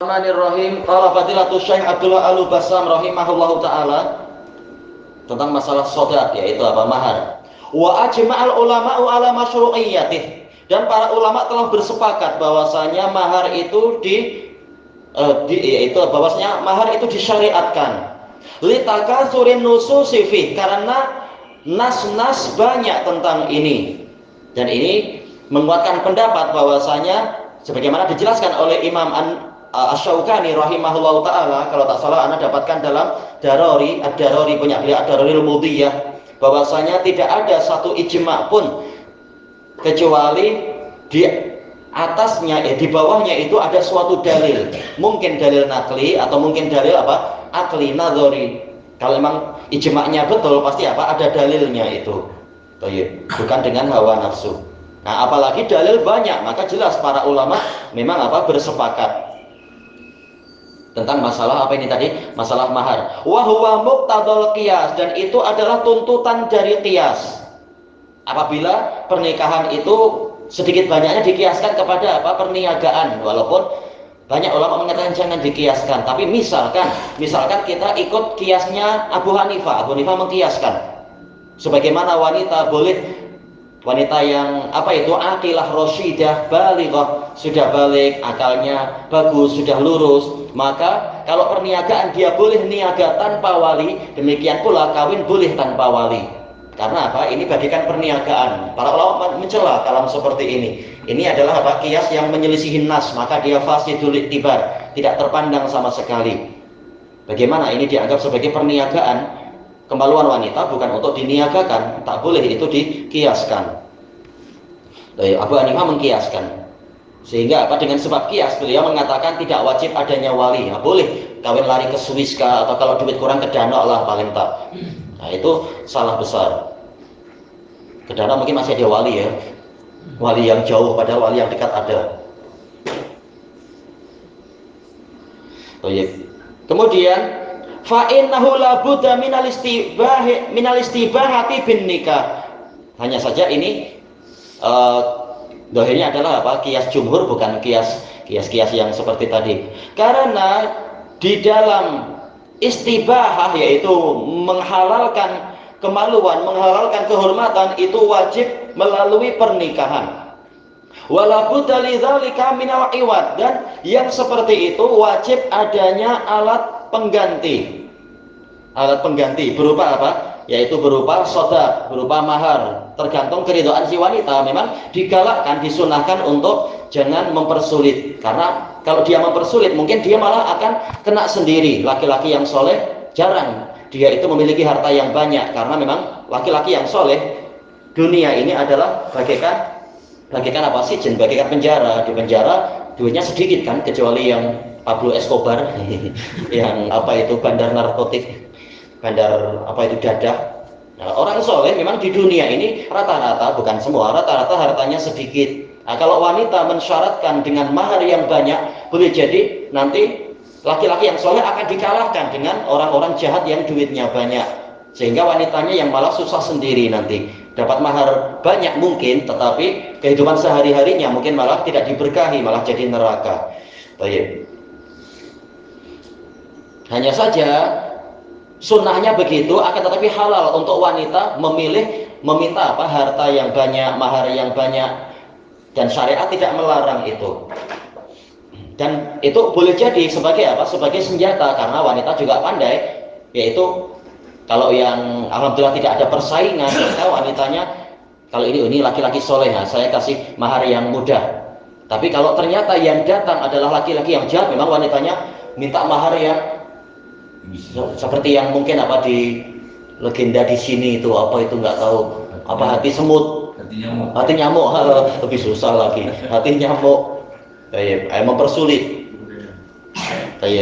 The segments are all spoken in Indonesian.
Bismillahirrahmanirrahim. Qala Fadilatul Syekh Abdullah Al-Bassam rahimahullahu taala tentang masalah shadaq, yaitu apa? Mahar. Wa ajma'al ulama'u ala masyru'iyyatih. Dan para ulama telah bersepakat bahwasanya mahar itu bahwasanya mahar itu disyariatkan. Litakatsurin nususi fi, karena nas-nas banyak tentang ini. Dan ini menguatkan pendapat bahwasanya sebagaimana dijelaskan oleh Imam Asy-Syaukani rahimahullahu taala, kalau tak salah Anda dapatkan dalam Darari, Ad-Darari punya beliau Ad-Dararil Mudhiyah, bahwasanya tidak ada satu ijma' pun kecuali di atasnya, di bawahnya itu ada suatu dalil. Mungkin dalil nakli atau mungkin dalil apa? Akli, nadhari. Kalau memang ijma'nya betul pasti apa? Ada dalilnya itu. Bukan dengan hawa nafsu. Nah, apalagi dalil banyak, maka jelas para ulama memang apa? Bersepakat tentang masalah apa ini tadi? Masalah mahar. Wa huwa muqtadal qiyas, dan itu adalah tuntutan dari qiyas. Apabila pernikahan itu sedikit banyaknya dikiaskan kepada apa? Perniagaan. Walaupun banyak ulama mengatakan jangan dikiaskan, tapi misalkan kita ikut kiasnya Abu Hanifah. Abu Hanifah mengkiaskan sebagaimana wanita yang apa itu aqilah rasyidah balighah, sudah balik, akalnya bagus, sudah lurus, maka kalau perniagaan dia boleh niaga tanpa wali, demikian pula kawin boleh tanpa wali. Karena apa? Ini bagikan perniagaan. Para ulama mencela kalam seperti ini. Ini adalah apa? Qiyas yang menyelisihi nas, maka dia fasidul iktibar, tidak terpandang sama sekali. Bagaimana ini dianggap sebagai perniagaan? Kemaluan wanita bukan untuk diniagakan, tak boleh itu dikiaskan. Abu Hanifah mengkiaskan, sehingga apa? Dengan sebab kias beliau mengatakan tidak wajib adanya wali. Nah, boleh kawin lari ke Swiss atau kalau duit kurang ke Danau lah paling tak. Nah, itu salah besar. Ke Danau mungkin masih ada wali ya, wali yang jauh, padahal wali yang dekat ada. Kemudian fa'innahu la budda minal istibahati bin nikah. Hanya saja ini dohirnya adalah apa? Kias jumhur, bukan kias yang seperti tadi. Karena di dalam istibahah, yaitu menghalalkan kemaluan, menghalalkan kehormatan, itu wajib melalui pernikahan. Wala budda lidzalika minal iwad, dan yang seperti itu wajib adanya alat pengganti. Alat pengganti berupa apa? Yaitu berupa shadaq, berupa mahar. Tergantung keridhaan si wanita. Memang digalakkan, disunahkan untuk jangan mempersulit. Karena kalau dia mempersulit, mungkin dia malah akan kena sendiri. Laki-laki yang soleh jarang dia itu memiliki harta yang banyak. Karena memang laki-laki yang soleh, dunia ini adalah bagaikan apa sih? Bagaikan penjara. Di penjara duitnya sedikit kan, kecuali yang Pablo Escobar yang apa itu bandar narkotik, bandar apa itu dadah. Nah, orang soleh memang di dunia ini rata-rata, bukan semua, rata-rata hartanya sedikit. Nah, kalau wanita mensyaratkan dengan mahar yang banyak, boleh jadi nanti laki-laki yang soleh akan dikalahkan dengan orang-orang jahat yang duitnya banyak, sehingga wanitanya yang malah susah sendiri nanti. Dapat mahar banyak mungkin, tetapi kehidupan sehari-harinya mungkin malah tidak diberkahi, malah jadi neraka. Baik. Hanya saja sunnahnya begitu, akan tetapi halal untuk wanita meminta apa? Harta yang banyak, mahar yang banyak, dan syariat tidak melarang itu. Dan itu boleh jadi sebagai apa? Sebagai senjata, karena wanita juga pandai, yaitu kalau yang alhamdulillah tidak ada persaingan, maka wanitanya kalau ini laki-laki soleh, saya kasih mahar yang mudah. Tapi kalau ternyata yang datang adalah laki-laki yang jahat, memang wanitanya minta mahar yang seperti yang mungkin apa di legenda di sini itu, apa itu nggak tahu, apa hati semut, hati nyamuk, lebih susah lagi, hati nyamuk, mempersulit.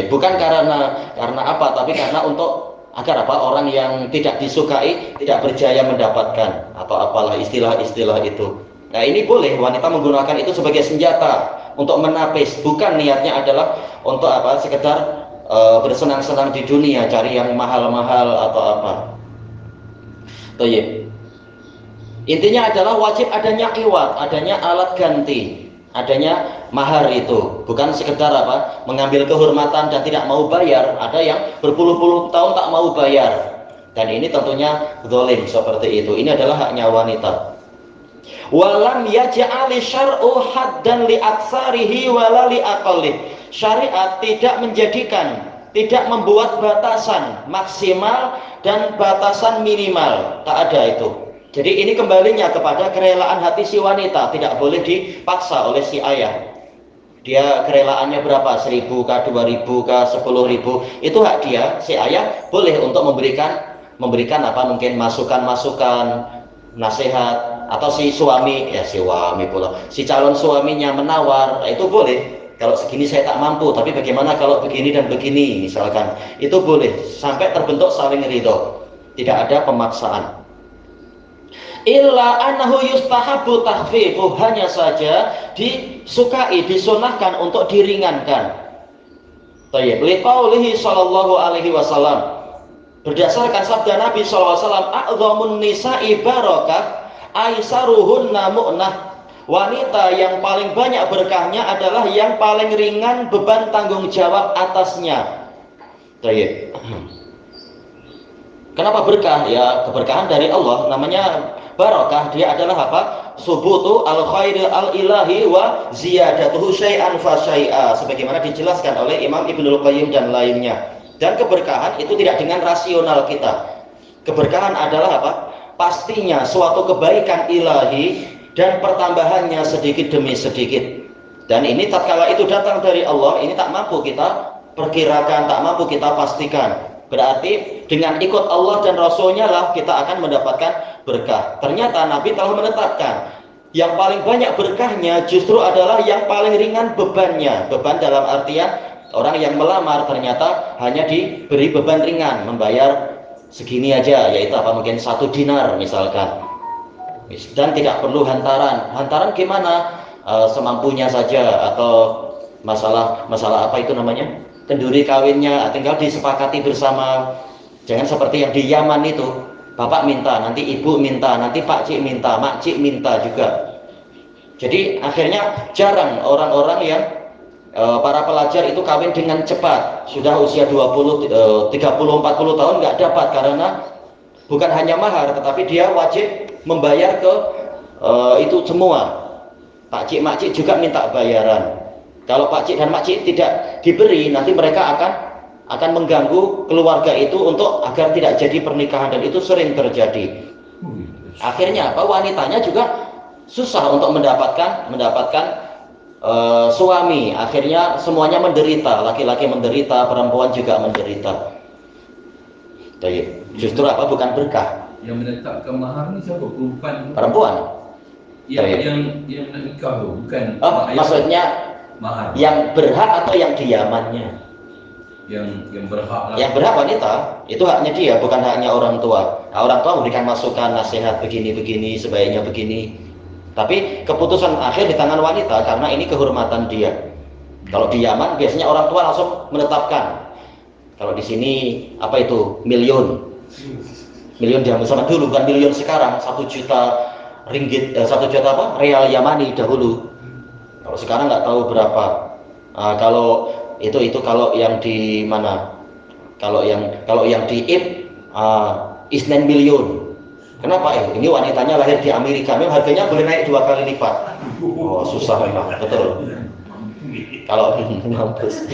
Bukan karena apa, tapi karena untuk agar apa? Orang yang tidak disukai tidak berjaya mendapatkan, atau apalah istilah-istilah itu. Nah, ini boleh wanita menggunakan itu sebagai senjata untuk menapis, bukan niatnya adalah untuk apa? Sekedar bersenang-senang di dunia, cari yang mahal-mahal atau apa. Intinya adalah wajib adanya iwat, adanya alat ganti, adanya mahar itu, bukan sekedar apa mengambil kehormatan dan tidak mau bayar. Ada yang berpuluh-puluh tahun tak mau bayar, dan ini tentunya zalim seperti itu. Ini adalah haknya wanita. Walam yaj'ali syar'u haddan li aktsarihi wala li aqallih. Syariat tidak menjadikan, tidak membuat batasan maksimal dan batasan minimal, tak ada itu. Jadi ini kembalinya kepada kerelaan hati si wanita, tidak boleh dipaksa oleh si ayah. Dia kerelaannya berapa? 1.000 kah, 2.000 kah, 10.000? Itu hak dia, si ayah boleh untuk memberikan apa mungkin masukan-masukan, nasihat, atau si suami pula, si calon suaminya menawar, itu boleh. Kalau segini saya tak mampu, tapi bagaimana kalau begini dan begini misalkan, itu boleh sampai terbentuk saling ridho, tidak ada pemaksaan. Illa annahu yustahabu takhfifu, hanya saja disukai, disunahkan untuk diringankan. Thayyib, liqaulihi sallallahu alaihi wasallam, berdasarkan sabda Nabi sallallahu alaihi wasallam, a'dhamun nisa'i barakah aisaruhunna mu'nah. Wanita yang paling banyak berkahnya adalah yang paling ringan beban tanggung jawab atasnya. Thayyib. Kenapa berkah? Ya, keberkahan dari Allah, namanya barakah. Dia adalah apa? Subutu al-khairi al-ilahi wa ziyadatuhu syai'an fa syai'a, sebagaimana dijelaskan oleh Imam Ibnul Qayyim dan lainnya. Dan keberkahan itu tidak dengan rasional kita. Keberkahan adalah apa? Pastinya suatu kebaikan ilahi dan pertambahannya sedikit demi sedikit. Dan ini tatkala itu datang dari Allah, ini tak mampu kita perkirakan, tak mampu kita pastikan. Berarti dengan ikut Allah dan Rasulnya lah kita akan mendapatkan berkah. Ternyata Nabi telah menetapkan yang paling banyak berkahnya justru adalah yang paling ringan bebannya. Beban dalam artian orang yang melamar ternyata hanya diberi beban ringan, membayar segini aja, yaitu apa mungkin 1 dinar misalkan, dan tidak perlu hantaran. Hantaran gimana? Semampunya saja, atau masalah apa itu namanya, kenduri kawinnya tinggal disepakati bersama. Jangan seperti yang di Yaman itu, bapak minta, nanti ibu minta, nanti pak cik minta, mak cik minta juga. Jadi akhirnya jarang orang-orang yang para pelajar itu kawin dengan cepat. Sudah usia 20, 30, 40 tahun nggak dapat, karena bukan hanya mahar, tetapi dia wajib membayar ke itu semua. Pak cik, mak cik juga minta bayaran. Kalau pak cik dan mak cik tidak diberi, nanti mereka akan mengganggu keluarga itu untuk agar tidak jadi pernikahan, dan itu sering terjadi. Akhirnya apa? Wanitanya juga susah untuk mendapatkan suami. Akhirnya semuanya menderita, laki-laki menderita, perempuan juga menderita. Jadi justru apa? Bukan berkah. Yang menetapkan mahar ni siapa? Perempuan. Yang nak nikah tu bukan. Maksudnya mahar. Yang berhak atau yang diamannya? Yang berhak lah. Yang berhak wanita, itu haknya dia, bukan haknya orang tua. Nah, orang tua memberikan masukan, nasihat, begini, sebaiknya begini. Tapi keputusan akhir di tangan wanita, karena ini kehormatan dia. Kalau di Yaman biasanya orang tua langsung menetapkan. Kalau di sini apa itu? Miliun zaman dulu, bukan miliun sekarang. 1 juta ringgit, 1 juta apa? Real Yamani dahulu. Kalau sekarang nggak tahu berapa. Kalau itu kalau yang di mana? Kalau yang di IP Isnen miliun. Kenapa? Ini wanitanya lahir di Amerika, memang harganya boleh naik 2 kali lipat. Oh, susah memang, betul. Kalau mampus.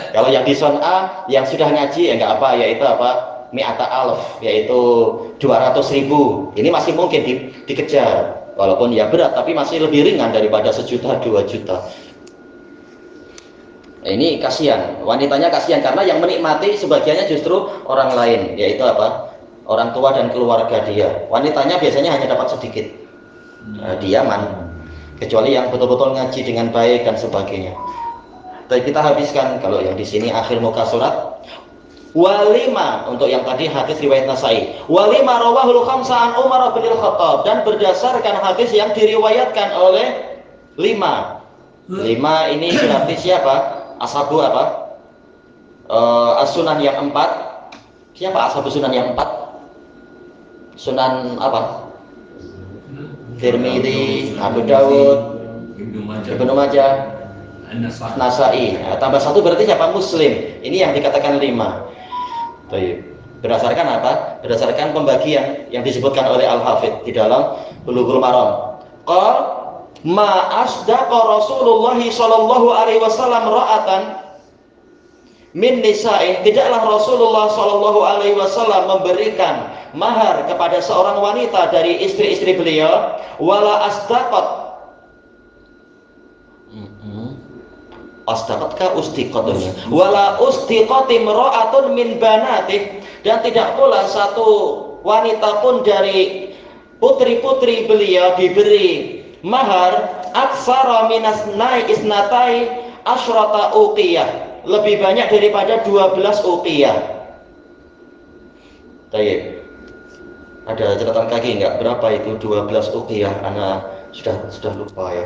Kalau yang di Son'a yang sudah ngaji ya nggak apa, yaitu apa? Mi'ata alf, yaitu 200.000. Ini masih mungkin dikejar, walaupun ya berat, tapi masih lebih ringan daripada 1 juta, 2 juta. Ini kasihan, wanitanya kasihan, karena yang menikmati sebagiannya justru orang lain, yaitu apa? Orang tua dan keluarga dia. Wanitanya biasanya hanya dapat sedikit di Yaman, kecuali yang betul-betul ngaji dengan baik dan sebagainya. Tapi kita habiskan kalau yang di sini akhir muka surat. Walima, untuk yang tadi hadis riwayat Nasai. Walima rawahul khamsa an Umar bin Khattab, dan berdasarkan hadis yang diriwayatkan oleh 5. 5 ini berarti siapa? Ashabu apa? As-Sunan yang 4. Siapa ashabu Sunan yang 4? Sunan apa? Tirmidzi, Abu Dawud, Ibnu Majah. Ibnu Majah, An-Nasai. Nasai. Nah, tambah satu berarti siapa? Muslim. Ini yang dikatakan 5. Baik. Berdasarkan apa? Berdasarkan pembagian yang disebutkan oleh Al-Hafidh di dalam Bulughul Maram. Qal ma asdaqa Rasulullah sallallahu alaihi wasallam ra'atan min nisa'i. Tidaklah Rasulullah sallallahu alaihi wasallam memberikan mahar kepada seorang wanita dari istri-istri beliau, wala asdaqat. Asdaqat ka ustiqat. Wala ustiqat imra'atun min banatih. Dan tidak pula satu wanita pun dari putri-putri beliau diberi mahar aksara minas nai isnatai asyrata uqiyah, lebih banyak daripada 12 uqiyah. Baik. Ada catatan kaki enggak? Berapa itu 12 uqiyah? Ana sudah lupa ya.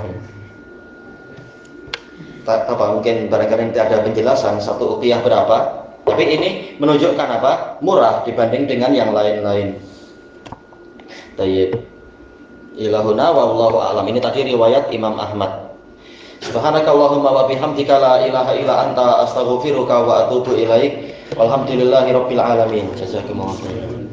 Apa mungkin barangkali nanti ada penjelasan satu uqiyah berapa? Tapi ini menunjukkan apa? Murah dibanding dengan yang lain-lain. Baik. Ilahuna wallahu a'lam. Ini tadi riwayat Imam Ahmad. Subhanakallahumma wa bihamdika la ilaha illa anta astaghfiruka wa atubu ilaik. Walhamdulillahirabbil alamin. Jazakumullahu khairan.